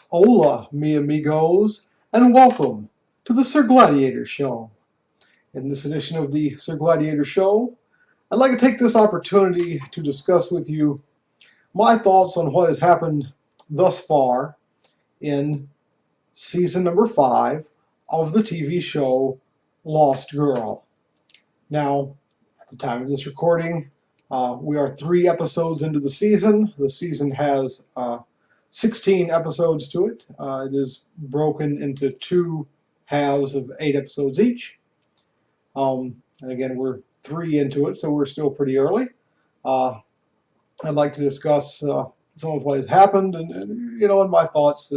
Hola, mi amigos, and welcome to the Sir Gladiator Show. In this edition of the Sir Gladiator Show, I'd like to take this opportunity to discuss with you my thoughts on what has happened thus far in season number 5 of the TV show Lost Girl. Now, at the time of this recording, we are 3 episodes into the season. The season has 16 episodes to it. It is broken into 2 halves of 8 episodes each. And again, we're 3 into it, so we're still pretty early. I'd like to discuss some of what has happened and my thoughts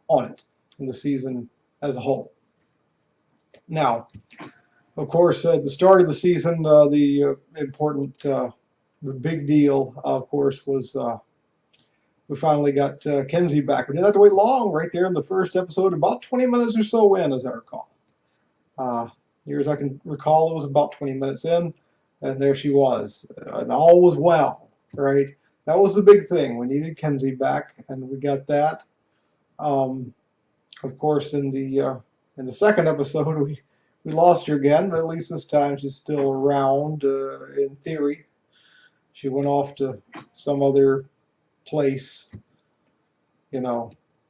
on it in the season as a whole. Now, of course, at the start of the season, the big deal, of course, was we finally got Kenzie back. We didn't have to wait long. Right there in the first episode, about 20 minutes or so in, as I recall. Near as I can recall, it was about 20 minutes in, and there she was, and all was well. Right, that was the big thing. We needed Kenzie back, and we got that. Of course, in the second episode, we lost her again, but at least this time she's still around. In theory, she went off to some other place,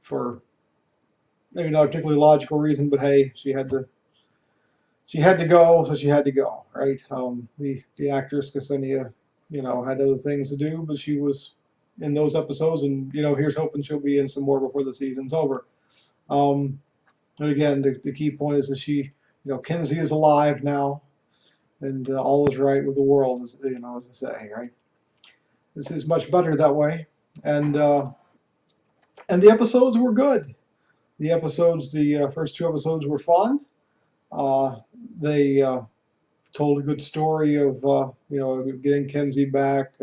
for maybe not a particularly logical reason, but hey, she had to go, so she had to go, right? The actress Ksenia, had other things to do, but she was in those episodes, and here's hoping she'll be in some more before the season's over. And again, the key point is that Kenzie is alive now, and all is right with the world, as I say, right? This is much better that way, and the episodes were good. The first 2 episodes were fun. They told a good story of getting Kenzie back.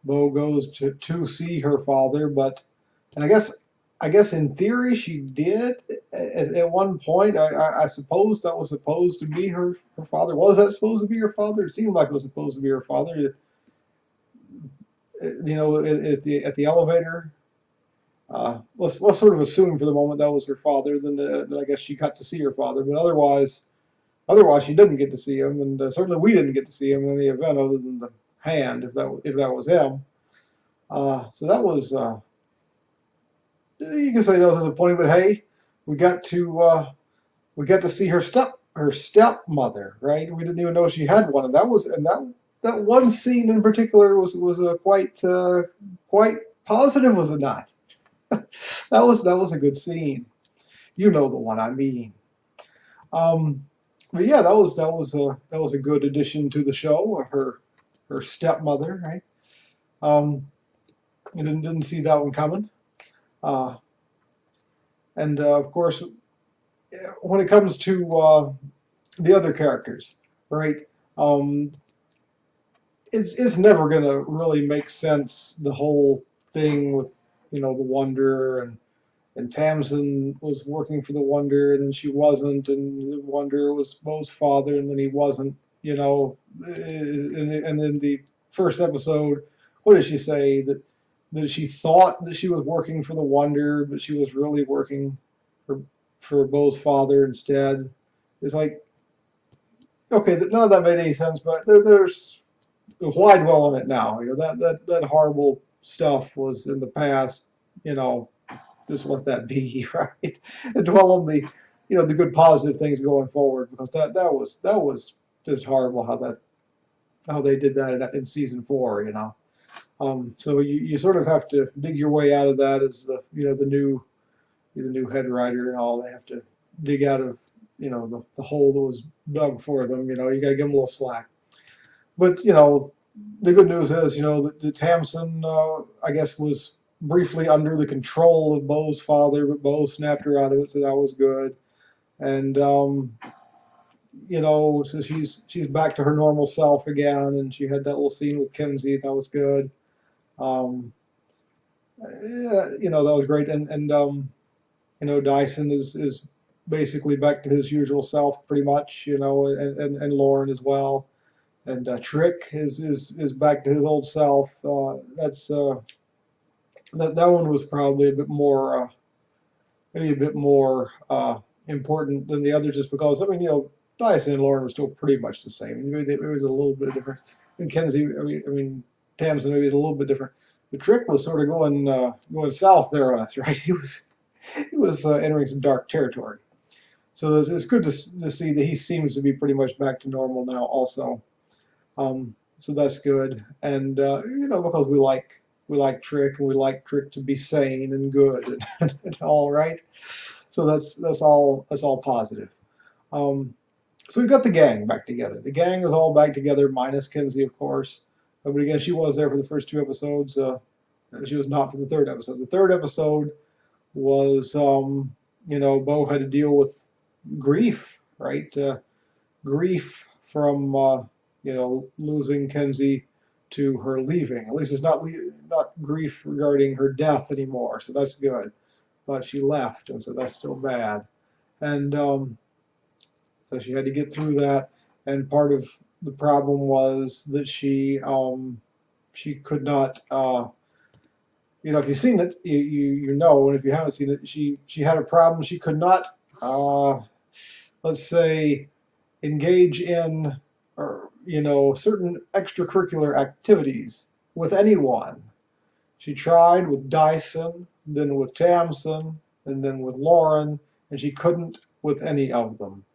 Bo goes to see her father, and I guess in theory she did at one point. I suppose that was supposed to be her father. Was that supposed to be her father? It seemed like it was supposed to be her father. At the elevator. Let's sort of assume for the moment that was her father. Then I guess she got to see her father, but otherwise she didn't get to see him, and certainly we didn't get to see him in the event, other than the hand, if that was him. So that was you can say that was disappointing, but hey, we got to see her stepmother, right? We didn't even know she had one, and that one scene in particular was quite positive, was it not? that was a good scene. You know the one I mean. But yeah, that was a good addition to the show. Her stepmother, right? I didn't see that one coming. Uh, and of course, when it comes to the other characters, right? Um, it's never gonna really make sense, the whole thing with the Wonder, and Tamsin was working for the Wonder, and then she wasn't, and the Wonder was Bo's father, and then he wasn't. And in the first episode, what did she say, that she thought that she was working for the Wonder, but she was really working for Bo's father instead. It's like, okay, none of that made any sense, but there's why dwell on it now? That horrible stuff was in the past. Just let that be, right? And dwell on the good positive things going forward, because that was just horrible how they did that in season 4. So you sort of have to dig your way out of that as the new head writer and all. They have to dig out of the hole that was dug for them. You got to give them a little slack. But the good news is that Tamsin, I guess, was briefly under the control of Bo's father, but Bo snapped her out of it, so that was good. And so she's back to her normal self again, and she had that little scene with Kenzie. That was good. Yeah, that was great. And Dyson is basically back to his usual self, pretty much. And Lauren as well. And Trick is back to his old self. That one was probably a bit more maybe a bit more important than the others, just because I mean, Dyson and Lauren were still pretty much the same. Maybe there was a little bit of difference. And Kenzie, I mean, Tamsin maybe is a little bit different. The Trick was sort of going south there on us, right? He was entering some dark territory. So it's good to see that he seems to be pretty much back to normal now, also. So that's good, and because we like Trick, and we like Trick to be sane and good and all right. So that's all positive. Um, so we've got the gang back together. The gang is all back together, minus Kenzie, of course. But again, she was there for the first two episodes. She was not for the third episode. The third episode was, Bo had to deal with grief, right? Grief from, losing Kenzie to her leaving. At least it's not grief regarding her death anymore, so that's good. But she left, and so that's still bad. And so she had to get through that. And part of the problem was that she could not. If you've seen it, you know, and if you haven't seen it, she had a problem. She could not, let's say, engage in, certain extracurricular activities with anyone. She tried with Dyson, then with Tamsin, and then with Lauren, and she couldn't with any of them.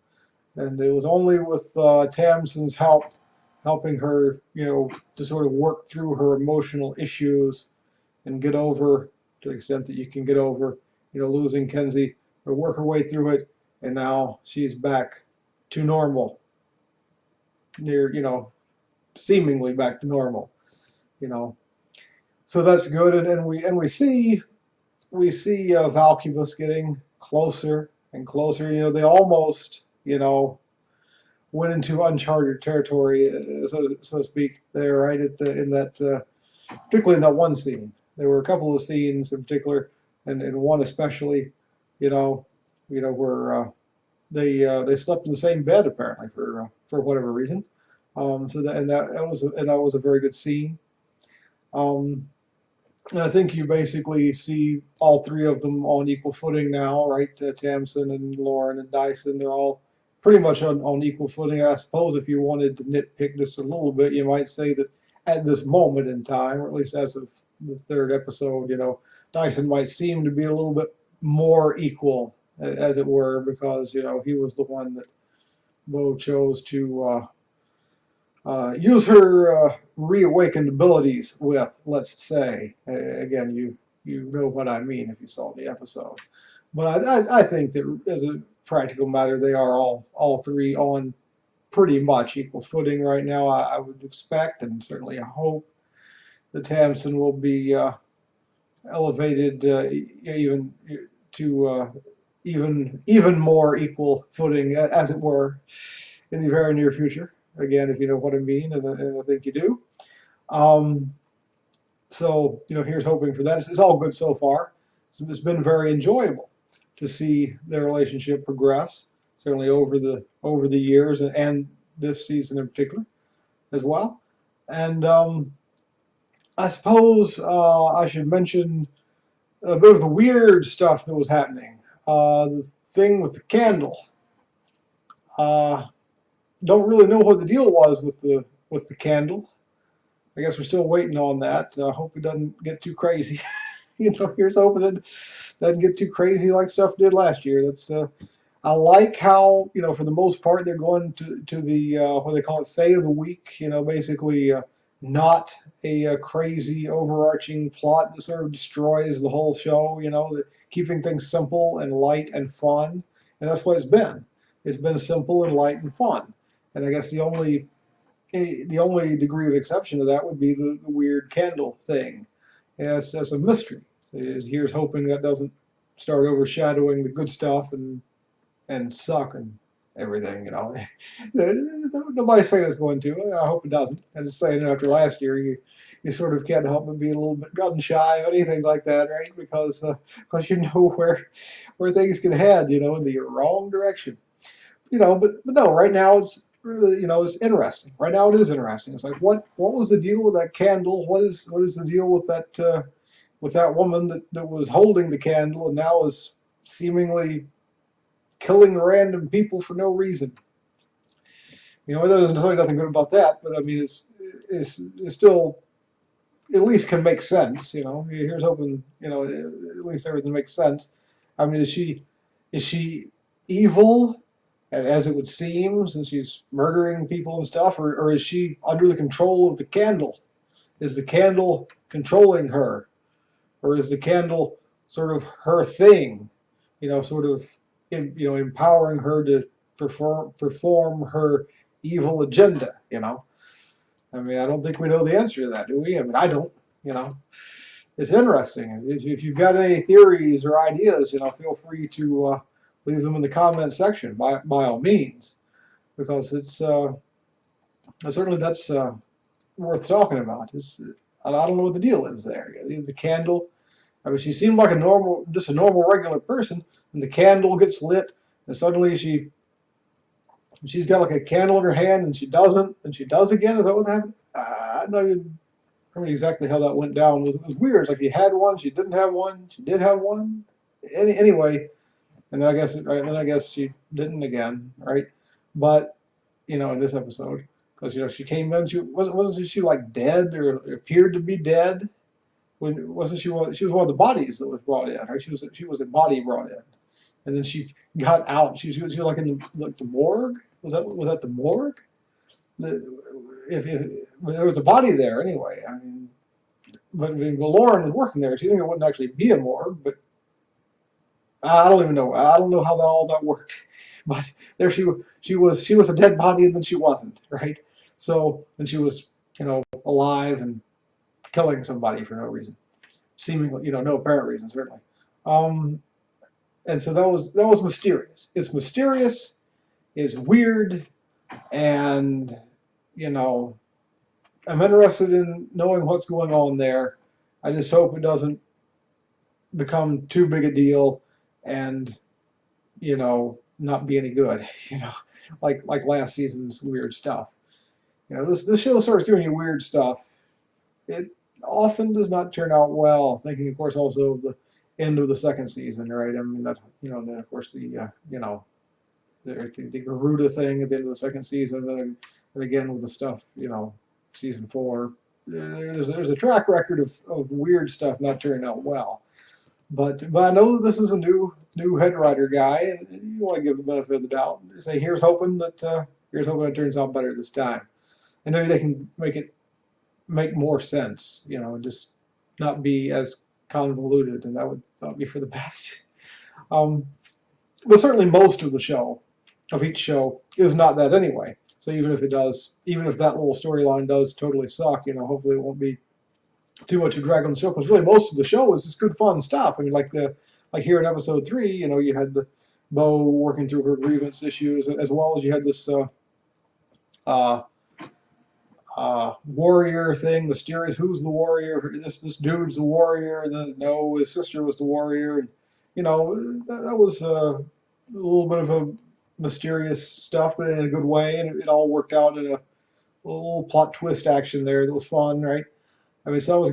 And it was only with Tamsin's helping her, to sort of work through her emotional issues and get over, to the extent that you can get over, losing Kenzie, or work her way through it, and now she's back to normal, seemingly back to normal, So that's good, and we see Valkubus getting closer and closer. They almost, went into uncharted territory, so to speak, there, right particularly in that one scene. There were a couple of scenes in particular, and one especially, where they slept in the same bed apparently for whatever reason. That was a very good scene. And I think you basically see all three of them on equal footing now, right? Tamsin and Lauren and Dyson, they're all pretty much on equal footing. I suppose if you wanted to nitpick just a little bit, you might say that at this moment in time, or at least as of the third episode, Dyson might seem to be a little bit more equal, as it were, because, he was the one that Bo chose to use her reawakened abilities with, let's say. Again, you know what I mean if you saw the episode. But I think that as a practical matter, they are all three on pretty much equal footing right now. I would expect, and certainly I hope, that Tamsin will be elevated even to even more equal footing, as it were, in the very near future. Again, if you know what I mean, and I think you do. So here's hoping for that. It's all good so far. So it's been very enjoyable to see their relationship progress, certainly over the years, and this season in particular as well. And I suppose I should mention a bit of the weird stuff that was happening. The thing with the candle. Don't really know what the deal was with the candle. I guess we're still waiting on that. Hope it doesn't get too crazy. Here's hoping that it doesn't get too crazy like stuff did last year. That's I like how, for the most part, they're going to the what they call it, Fae of the Week. Basically not a crazy overarching plot that sort of destroys the whole show. Keeping things simple and light and fun, and that's what it's been. It's been simple and light and fun. And I guess the only degree of exception to that would be the weird candle thing. And that's a mystery. So here's hoping that doesn't start overshadowing the good stuff and suck and everything. Nobody's saying it's going to. I hope it doesn't. I'm just saying after last year, you sort of can't help but be a little bit gun shy of anything like that, right? Because you know where things can head, in the wrong direction. But no, right now it's really, it's interesting. Right now it is interesting. It's like, what was the deal with that candle? What is the deal with that woman that was holding the candle and now is seemingly killing random people for no reason. There's necessarily nothing good about that, but I mean, it's still at least can make sense. Here's hoping at least everything makes sense. I mean, is she evil, as it would seem, since she's murdering people and stuff, or is she under the control of the candle? Is the candle controlling her, or is the candle sort of her thing? Sort of empowering her to perform her evil agenda. I mean, I don't think we know the answer to that, do we? I mean, I don't. You know, it's interesting. If you've got any theories or ideas, feel free to leave them in the comment section by all means, because it's certainly that's worth talking about. I don't know what the deal is there. The candle. I mean, she seemed like just a normal, regular person, and the candle gets lit, and suddenly she's got like a candle in her hand, and she doesn't, and she does again. Is that what happened? I don't even remember exactly how that went down. It was weird. It's like she had one, she didn't have one, she did have one. Anyway, and then I guess she didn't again, right? But in this episode, because she came in, wasn't she like dead or appeared to be dead? Wasn't she she was one of the bodies that was brought in, right? She was a body brought in, and then she got out. She was like in the morgue. Was that the morgue? If there was a body there anyway. I mean, but Lauren was working there. She didn't think it wouldn't actually be a morgue, but I don't even know. I don't know how all that worked. But there she was a dead body, and then she wasn't, right? So then she was alive and killing somebody for no reason, seemingly no apparent reason certainly. And so that was mysterious. It's mysterious, it's weird, and I'm interested in knowing what's going on there. I just hope it doesn't become too big a deal and not be any good. Like last season's weird stuff. This show starts doing you weird stuff. It often does not turn out well. Thinking, of course, also of the end of the second season, right? I mean, that then of course the Garuda thing at the end of the second season, and again with the stuff, season 4. There's a track record of weird stuff not turning out well. But I know that this is a new head writer guy, and you want to give the benefit of the doubt. Say here's hoping it turns out better this time, and maybe they can make more sense, and just not be as convoluted, and that would be for the best. But certainly most of each show is not that anyway. So even if that little storyline does totally suck, hopefully it won't be too much of a drag on the show, because really most of the show is just good fun stuff. I mean, like here in episode 3, you had the Bo working through her grievance issues, as well as you had this warrior thing, mysterious. Who's the warrior? This dude's the warrior. No, his sister was the warrior. And that was a little bit of a mysterious stuff, but in a good way, and it all worked out in a little plot twist action there that was fun, right? I mean, so that was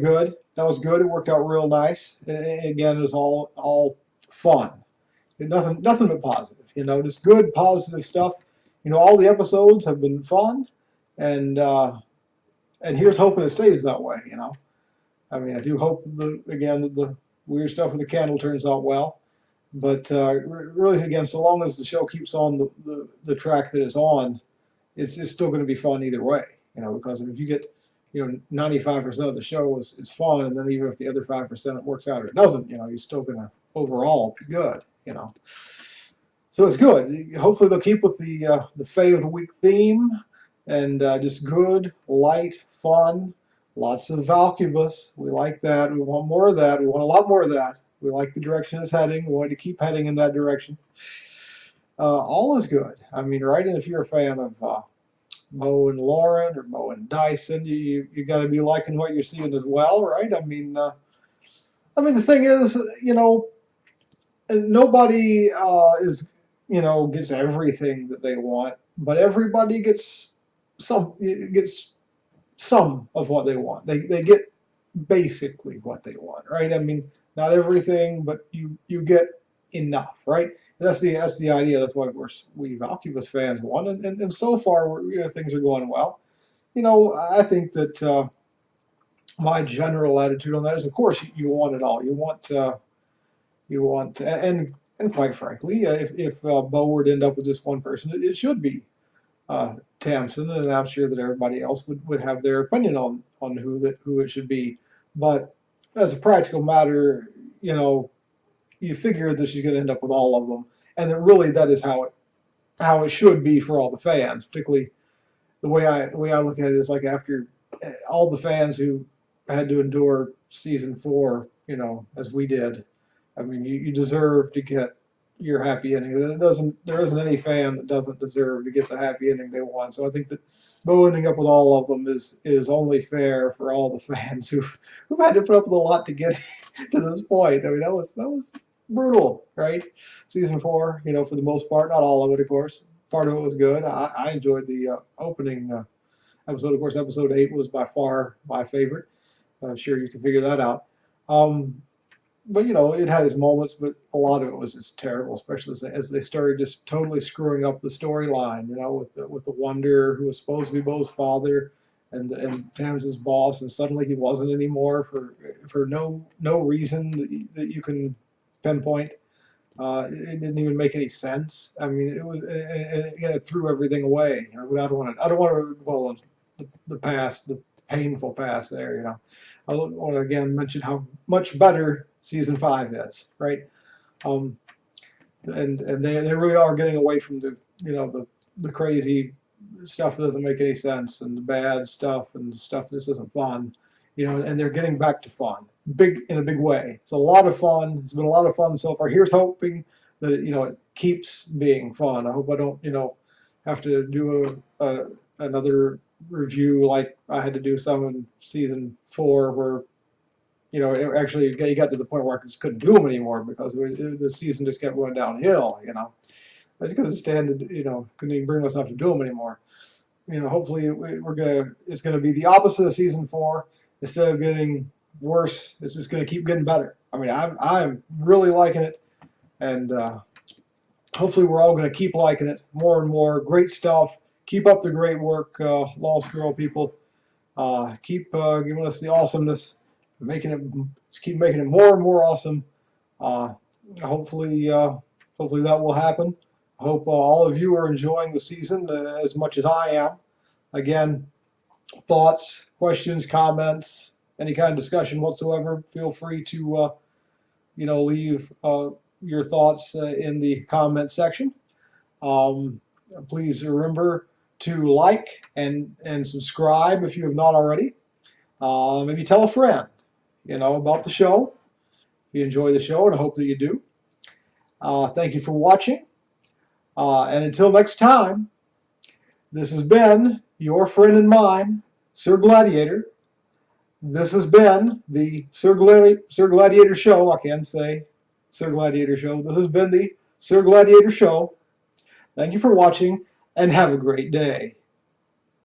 good. It worked out real nice. And again, it was all fun. Nothing but positive. Just good, positive stuff. All the episodes have been fun, and here's hoping it stays that way. I mean, I do hope that the weird stuff with the candle turns out well. But really, again, so long as the show keeps on the track that it's on, it's still going to be fun either way. Because if you get 95% of the show is fun, and then even if the other 5% works out or it doesn't, you're still going to overall be good. So it's good. Hopefully they'll keep with the Fae of the Week theme, and just good, light, fun, lots of Valkubus. We like that. We want more of that. We want a lot more of that. We like the direction it's heading. We want to keep heading in that direction. All is good. I mean, right? And if you're a fan of Mo and Lauren or Mo and Dyson, you got to be liking what you're seeing as well, right? I mean, the thing is, nobody gets everything that they want, but everybody gets some of what they want. They get basically what they want, right? I mean, not everything, but you get enough, right? That's the idea. That's what we Valcubus fans want, and so far things are going well. I think that my general attitude on that is, of course, you want it all. You want, and quite frankly, if Bo were to end up with just one person, it should be Tamsin, and I'm sure that everybody else would have their opinion on who it should be. But as a practical matter, you figure that she's going to end up with all of them, and that really that is how it should be for all the fans. Particularly the way I look at it is like after all the fans who had to endure season 4, as we did. I mean, you deserve to get your happy ending. There isn't any fan that doesn't deserve to get the happy ending they want. So I think that Bo ending up with all of them is only fair for all the fans who've had to put up with a lot to get to this point. I mean, that was brutal, right? Season 4, for the most part, not all of it, of course. Part of it was good. I enjoyed the opening episode. Of course, episode 8 was by far my favorite. I'm sure you can figure that out. But it had its moments, but a lot of it was just terrible, especially as they started just totally screwing up the storyline. With the Wonder, who was supposed to be Bo's father, and Tamsin's boss, and suddenly he wasn't anymore for no reason that you can pinpoint. It didn't even make any sense. I mean, it was again, it threw everything away. I don't want to dwell on the past, the painful past there. I want to again mention how much better season 5 is, right? And they really are getting away from the crazy stuff that doesn't make any sense, and the bad stuff, and the stuff that just isn't fun, and they're getting back to fun, in a big way. It's a lot of fun. It's been a lot of fun so far. Here's hoping that it keeps being fun. I hope I don't have to do another review like I had to do some in season 4, where actually you got to the point where I just couldn't do them anymore because the season just kept going downhill. I just couldn't stand it. Couldn't even bring myself to do them anymore. Hopefully it's gonna be the opposite of season 4. Instead of getting worse, it's just gonna keep getting better. I mean, I'm really liking it, and hopefully we're all gonna keep liking it more and more. Great stuff. Keep up the great work, Lost Girl people. Keep giving us the awesomeness, keep making it more and more awesome. Hopefully that will happen. I hope all of you are enjoying the season as much as I am. Again, thoughts, questions, comments, any kind of discussion whatsoever, feel free to leave your thoughts in the comment section. Please remember to like and subscribe if you have not already. Maybe tell a friend, about the show. If you enjoy the show, and I hope that you do. Thank you for watching. And until next time, this has been your friend and mine, Sir Gladiator. This has been the Sir Gladiator Show. I can say Sir Gladiator Show. This has been the Sir Gladiator Show. Thank you for watching, and have a great day.